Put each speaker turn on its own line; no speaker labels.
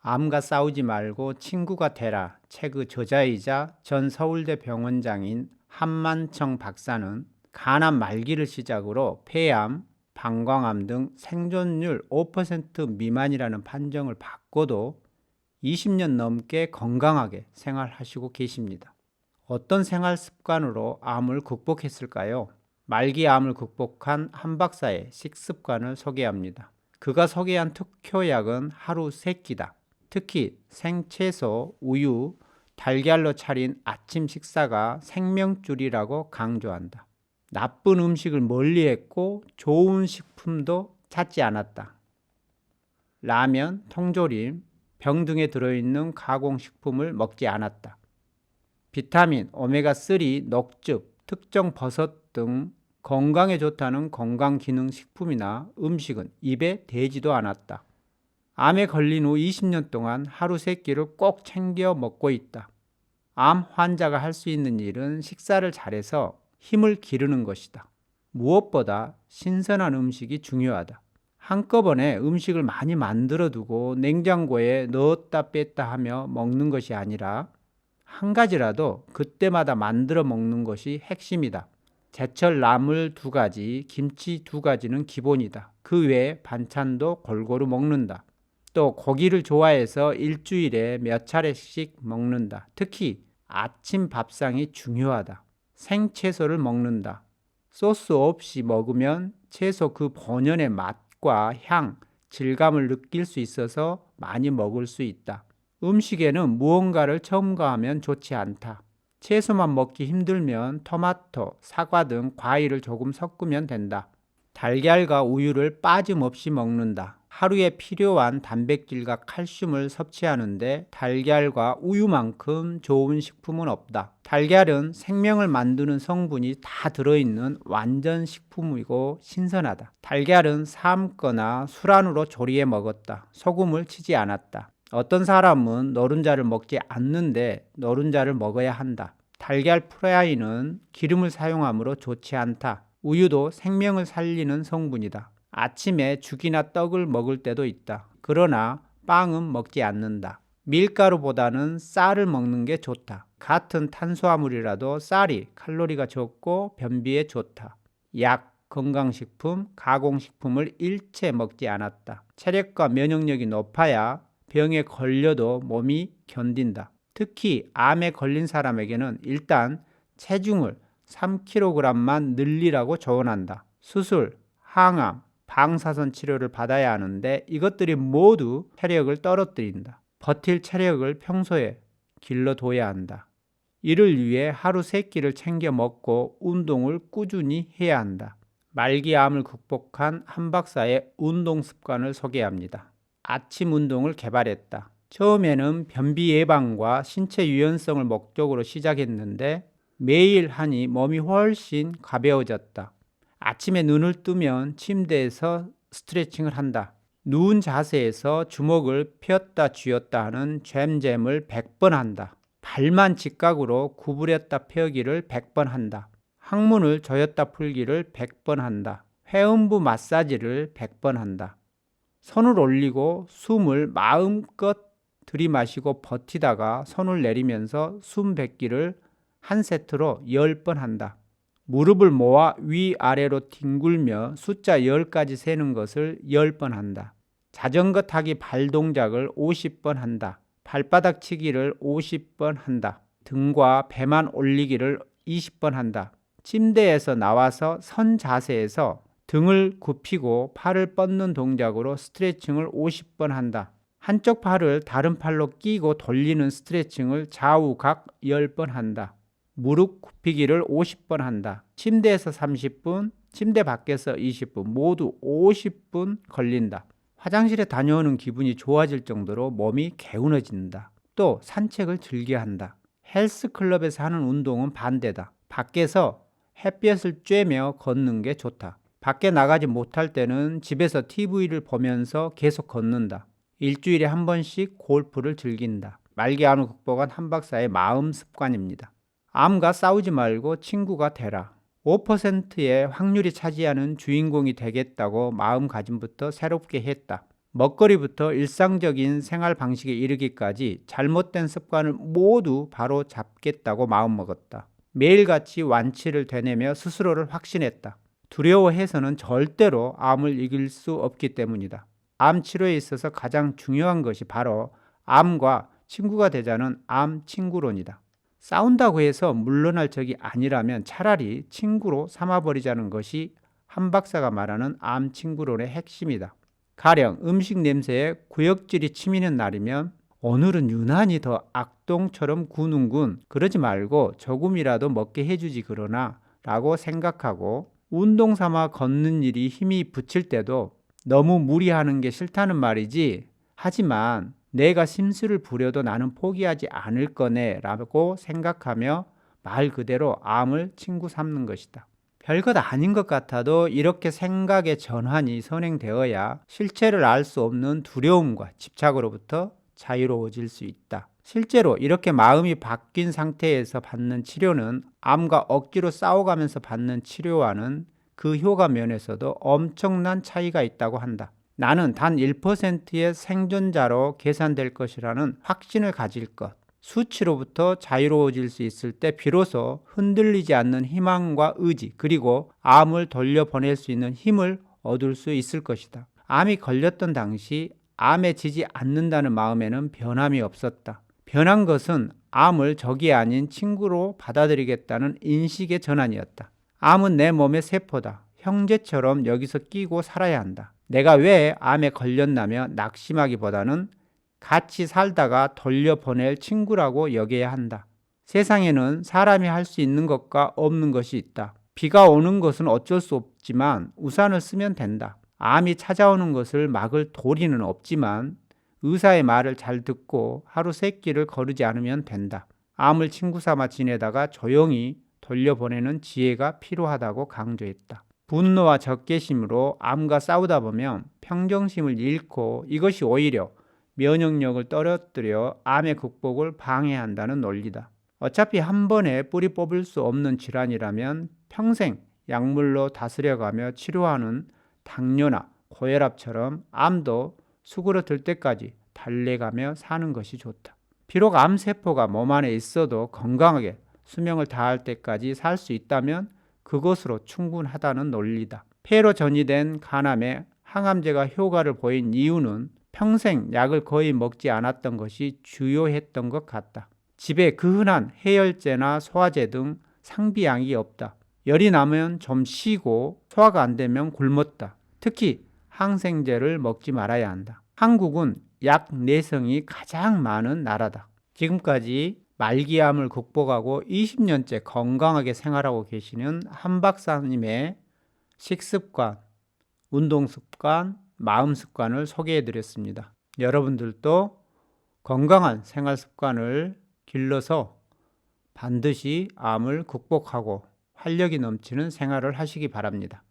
암과 싸우지 말고 친구가 되라 책의 저자이자 전 서울대 병원장인 한만청 박사는 간암 말기를 시작으로 폐암, 방광암 등 생존율 5% 미만이라는 판정을 받고도 20년 넘게 건강하게 생활하시고 계십니다. 어떤 생활 습관으로 암을 극복했을까요? 말기암을 극복한 한 박사의 식습관을 소개합니다. 그가 소개한 특효약은 하루 3끼다. 특히 생채소, 우유, 달걀로 차린 아침 식사가 생명줄이라고 강조한다. 나쁜 음식을 멀리했고 좋은 식품도 찾지 않았다. 라면, 통조림, 병 등에 들어있는 가공식품을 먹지 않았다. 비타민, 오메가3, 녹즙, 특정 버섯 등 건강에 좋다는 건강기능식품이나 음식은 입에 대지도 않았다. 암에 걸린 후 20년 동안 하루 3끼를 꼭 챙겨 먹고 있다. 암 환자가 할 수 있는 일은 식사를 잘해서 힘을 기르는 것이다. 무엇보다 신선한 음식이 중요하다. 한꺼번에 음식을 많이 만들어 두고 냉장고에 넣었다 뺐다 하며 먹는 것이 아니라 한 가지라도 그때마다 만들어 먹는 것이 핵심이다. 제철 나물 2가지, 김치 2가지는 기본이다. 그 외에 반찬도 골고루 먹는다. 또 고기를 좋아해서 일주일에 몇 차례씩 먹는다. 특히 아침 밥상이 중요하다. 생채소를 먹는다. 소스 없이 먹으면 채소 그 본연의 맛과 향, 질감을 느낄 수 있어서 많이 먹을 수 있다. 음식에는 무언가를 첨가하면 좋지 않다. 채소만 먹기 힘들면 토마토, 사과 등 과일을 조금 섞으면 된다. 달걀과 우유를 빠짐없이 먹는다. 하루에 필요한 단백질과 칼슘을 섭취하는데 달걀과 우유만큼 좋은 식품은 없다. 달걀은 생명을 만드는 성분이 다 들어있는 완전 식품이고 신선하다. 달걀은 삶거나 술안으로 조리해 먹었다. 소금을 치지 않았다. 어떤 사람은 노른자를 먹지 않는데 노른자를 먹어야 한다. 달걀 프라이는 기름을 사용하므로 좋지 않다. 우유도 생명을 살리는 성분이다. 아침에 죽이나 떡을 먹을 때도 있다. 그러나 빵은 먹지 않는다. 밀가루보다는 쌀을 먹는 게 좋다. 같은 탄수화물이라도 쌀이 칼로리가 적고 변비에 좋다. 약, 건강식품, 가공식품을 일체 먹지 않았다. 체력과 면역력이 높아야 병에 걸려도 몸이 견딘다. 특히 암에 걸린 사람에게는 일단 체중을 3kg만 늘리라고 조언한다. 수술, 항암, 방사선 치료를 받아야 하는데 이것들이 모두 체력을 떨어뜨린다. 버틸 체력을 평소에 길러둬야 한다. 이를 위해 하루 3끼를 챙겨 먹고 운동을 꾸준히 해야 한다. 말기암을 극복한 한 박사의 운동 습관을 소개합니다. 아침 운동을 개발했다. 처음에는 변비 예방과 신체 유연성을 목적으로 시작했는데 매일 하니 몸이 훨씬 가벼워졌다. 아침에 눈을 뜨면 침대에서 스트레칭을 한다. 누운 자세에서 주먹을 폈다 쥐었다 하는 잼잼을 100번 한다. 발만 직각으로 구부렸다 펴기를 100번 한다. 항문을 조였다 풀기를 100번 한다. 회음부 마사지를 100번 한다. 손을 올리고 숨을 마음껏 들이마시고 버티다가 손을 내리면서 숨 뱉기를 한 세트로 10번 한다. 무릎을 모아 위아래로 뒹굴며 숫자 10까지 세는 것을 10번 한다. 자전거 타기 발 동작을 50번 한다. 발바닥 치기를 50번 한다. 등과 배만 올리기를 20번 한다. 침대에서 나와서 선 자세에서 등을 굽히고 팔을 뻗는 동작으로 스트레칭을 50번 한다. 한쪽 팔을 다른 팔로 끼고 돌리는 스트레칭을 좌우 각 10번 한다. 무릎 굽히기를 50번 한다. 침대에서 30분, 침대 밖에서 20분, 모두 50분 걸린다. 화장실에 다녀오는 기분이 좋아질 정도로 몸이 개운해진다. 또 산책을 즐겨 한다. 헬스클럽에서 하는 운동은 반대다. 밖에서 햇볕을 쬐며 걷는 게 좋다. 밖에 나가지 못할 때는 집에서 TV를 보면서 계속 걷는다. 일주일에 한 번씩 골프를 즐긴다. 말기암을 극복한 한 박사의 마음 습관입니다. 암과 싸우지 말고 친구가 되라. 5%의 확률이 차지하는 주인공이 되겠다고 마음가짐부터 새롭게 했다. 먹거리부터 일상적인 생활 방식에 이르기까지 잘못된 습관을 모두 바로 잡겠다고 마음먹었다. 매일같이 완치를 되뇌며 스스로를 확신했다. 두려워해서는 절대로 암을 이길 수 없기 때문이다. 암 치료에 있어서 가장 중요한 것이 바로 암과 친구가 되자는 암 친구론이다. 싸운다고 해서 물러날 적이 아니라면 차라리 친구로 삼아버리자는 것이 한 박사가 말하는 암 친구론의 핵심이다. 가령 음식 냄새에 구역질이 치미는 날이면 오늘은 유난히 더 악동처럼 구는군. 그러지 말고 조금이라도 먹게 해주지 그러나 라고 생각하고, 운동 삼아 걷는 일이 힘이 붙일 때도 너무 무리하는 게 싫다는 말이지, 하지만 내가 심술을 부려도 나는 포기하지 않을 거네 라고 생각하며 말 그대로 암을 친구 삼는 것이다. 별것 아닌 것 같아도 이렇게 생각의 전환이 선행되어야 실체를 알 수 없는 두려움과 집착으로부터 자유로워질 수 있다. 실제로 이렇게 마음이 바뀐 상태에서 받는 치료는 암과 억지로 싸워가면서 받는 치료와는 그 효과 면에서도 엄청난 차이가 있다고 한다. 나는 단 1%의 생존자로 계산될 것이라는 확신을 가질 것, 수치로부터 자유로워질 수 있을 때 비로소 흔들리지 않는 희망과 의지, 그리고 암을 돌려보낼 수 있는 힘을 얻을 수 있을 것이다. 암이 걸렸던 당시 암에 지지 않는다는 마음에는 변함이 없었다. 변한 것은 암을 적이 아닌 친구로 받아들이겠다는 인식의 전환이었다. 암은 내 몸의 세포다. 형제처럼 여기서 끼고 살아야 한다. 내가 왜 암에 걸렸나며 낙심하기보다는 같이 살다가 돌려보낼 친구라고 여겨야 한다. 세상에는 사람이 할 수 있는 것과 없는 것이 있다. 비가 오는 것은 어쩔 수 없지만 우산을 쓰면 된다. 암이 찾아오는 것을 막을 도리는 없지만 의사의 말을 잘 듣고 하루 3끼를 거르지 않으면 된다. 암을 친구 삼아 지내다가 조용히 돌려보내는 지혜가 필요하다고 강조했다. 분노와 적개심으로 암과 싸우다 보면 평정심을 잃고 이것이 오히려 면역력을 떨어뜨려 암의 극복을 방해한다는 논리다. 어차피 한 번에 뿌리 뽑을 수 없는 질환이라면 평생 약물로 다스려가며 치료하는 당뇨나 고혈압처럼 암도 수그러들 때까지 달래가며 사는 것이 좋다. 비록 암세포가 몸 안에 있어도 건강하게 수명을 다할 때까지 살 수 있다면 그것으로 충분하다는 논리다. 폐로 전이된 간암에 항암제가 효과를 보인 이유는 평생 약을 거의 먹지 않았던 것이 주요했던 것 같다. 집에 그 흔한 해열제나 소화제 등 상비약이 없다. 열이 나면 좀 쉬고 소화가 안 되면 굶었다. 특히 항생제를 먹지 말아야 한다. 한국은 약 내성이 가장 많은 나라다. 지금까지 말기암을 극복하고 20년째 건강하게 생활하고 계시는 한 박사님의 식습관, 운동습관, 마음습관을 소개해드렸습니다. 여러분들도 건강한 생활습관을 길러서 반드시 암을 극복하고 활력이 넘치는 생활을 하시기 바랍니다.